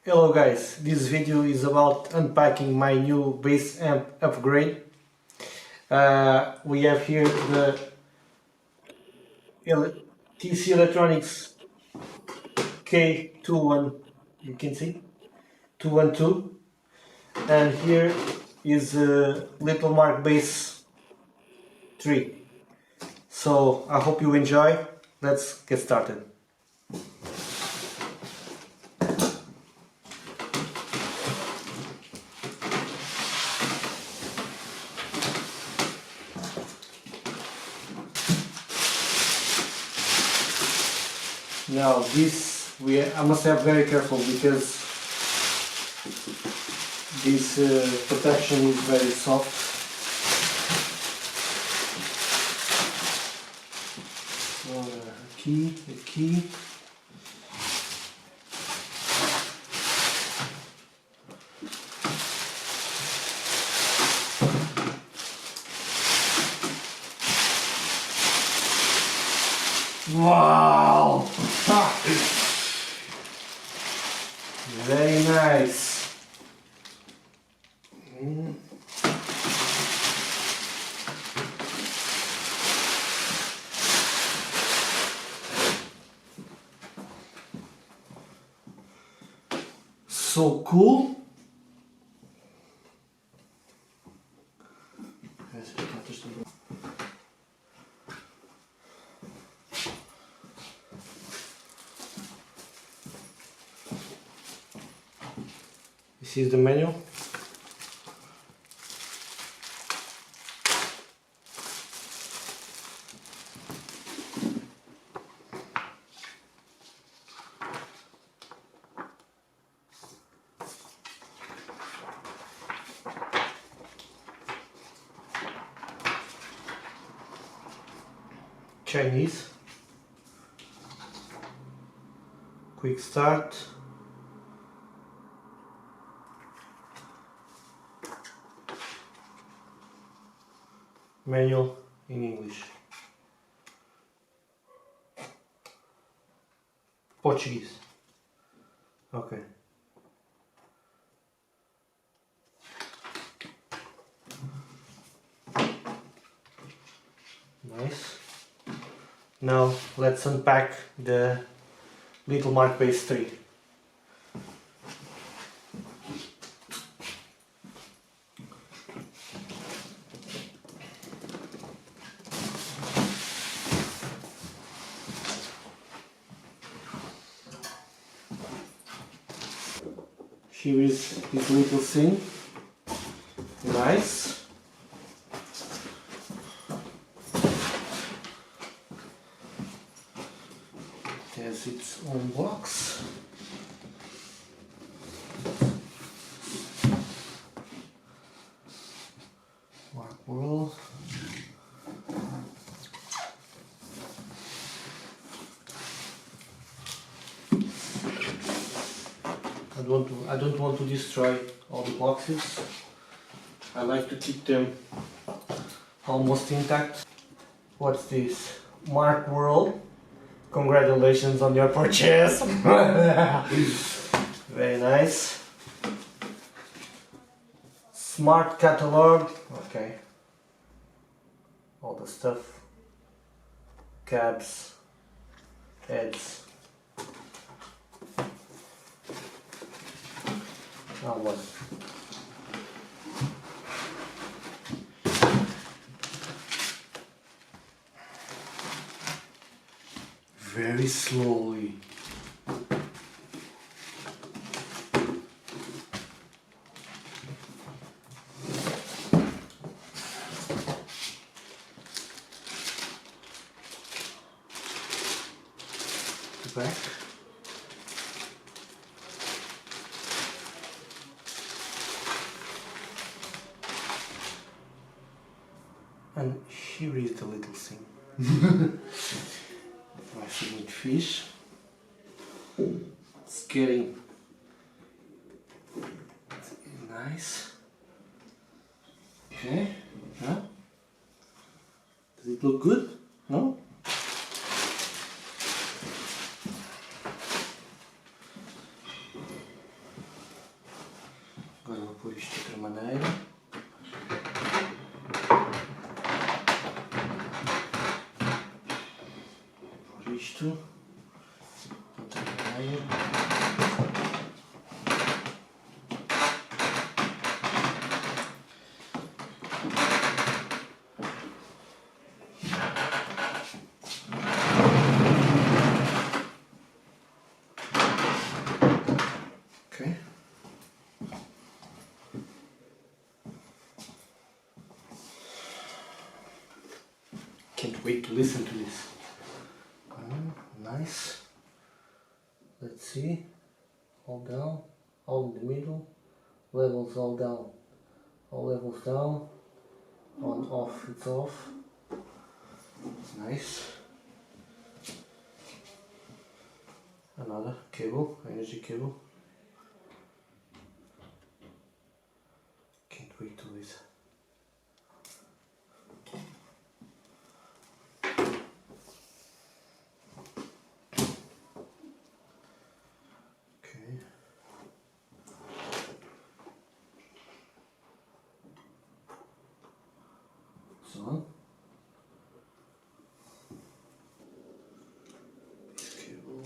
Hello guys, this video is about unpacking my new bass amp upgrade. We have here the TC Electronics K-212, you can see, 212, and here is a little Markbass 3. So I hope you enjoy. Let's get started. Now this I must have very careful because this protection is very soft. So a key. Wow! Very nice. So cool. This is the manual. Chinese. Quick start. Manual in English. Portuguese. Okay. Nice. Now let's unpack the little Markbass 3. Here is this little thing. Nice. It has its own box. Warwick. I don't want to destroy all the boxes. I like to keep them almost intact. What's this? Mark World. Congratulations on your purchase. Very nice. Smart catalog. Okay. All the stuff. Cabs. Heads. Now what? Very slowly. Back. And here is the little thing. My favorite fish. It's getting nice. Okay, yeah. Does it look good? No? por isto de outra maneira. Por isto de outra maneira. Okay. Can't wait to listen to this. Nice. Let's see. All down, all in the middle. Levels all down. All levels down. On off, it's off. Nice. Another cable, energy cable. Can't wait to listen. Okay. It's on. This cable.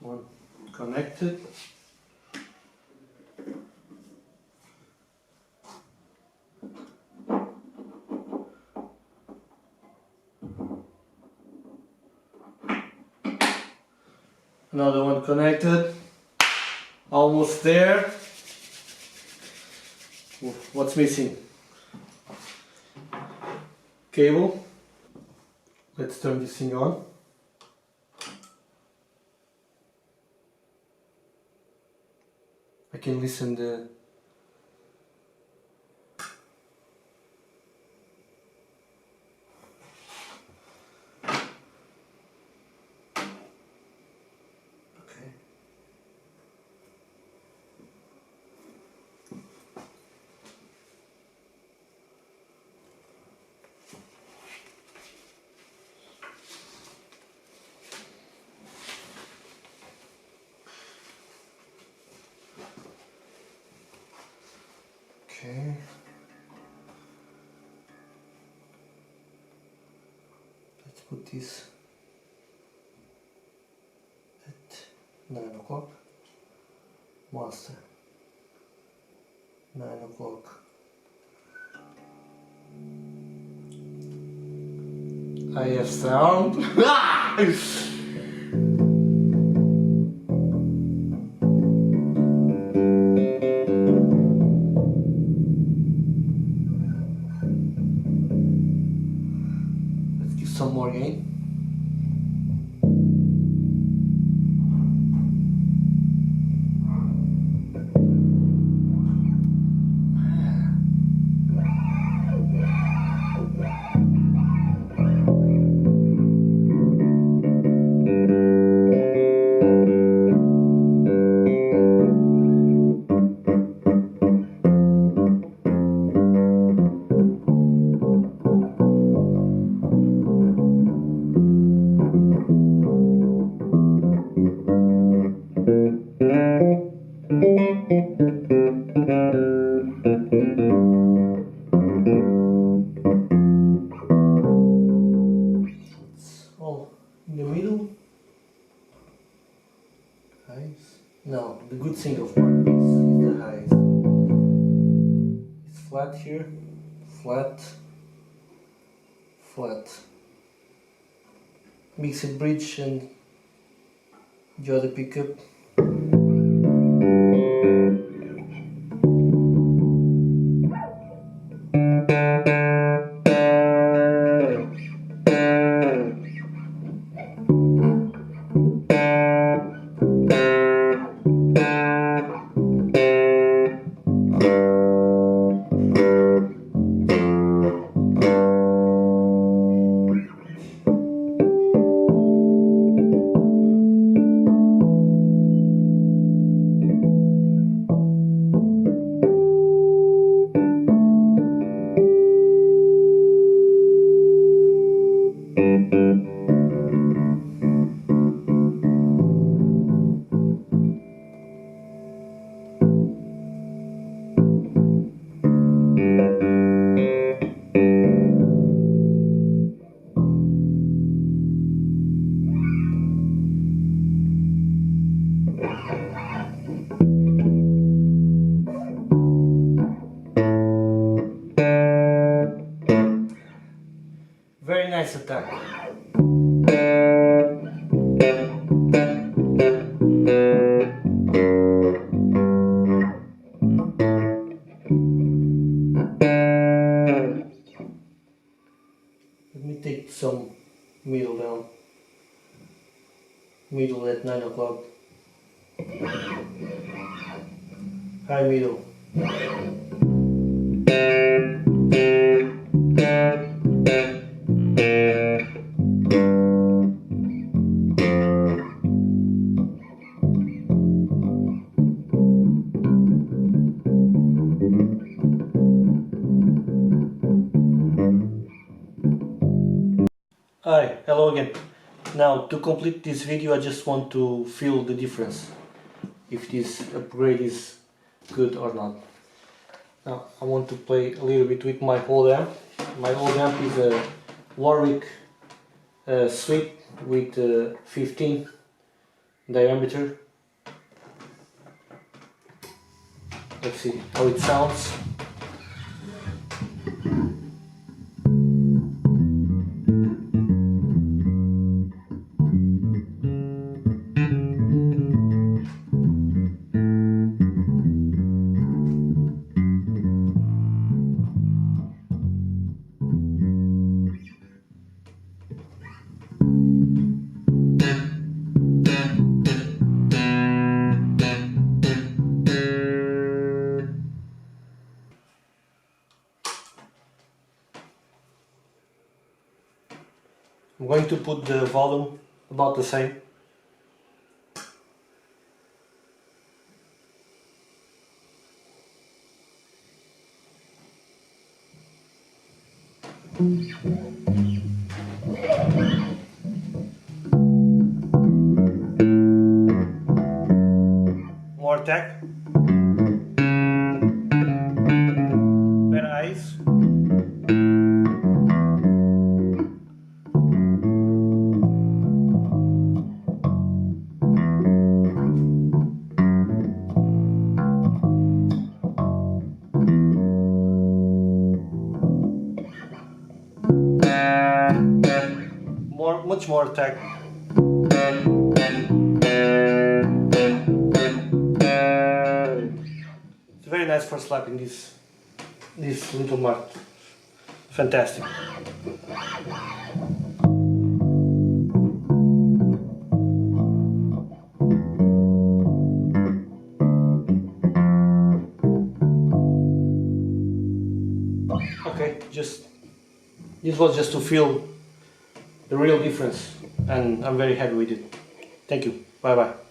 One connected. Another one connected. Almost there. What's missing? Cable. Let's turn this thing on. I can listen the okay. Let's put this at 9 o'clock. Master. 9 o'clock. I have sound. Let's give some more gain. In the middle, highs. No, the good thing of Markbass is the highs. It's flat here, flat, flat. Mixed bridge and the other pickup. Very nice attack. Let me take some middle down. Middle at 9 o'clock. High middle. Hi, hello again. Now to complete this video I just want to feel the difference, if this upgrade is good or not. Now I want to play a little bit with my old amp. My old amp is a Warwick suite with 15 diameter. Let's see how it sounds. I'm going to put the volume about the same. More attack. Better eyes. Much more attack. It's very nice for slapping this little mark. Fantastic. Okay, this was just to feel the real difference, and I'm very happy with it. Thank you. Bye bye.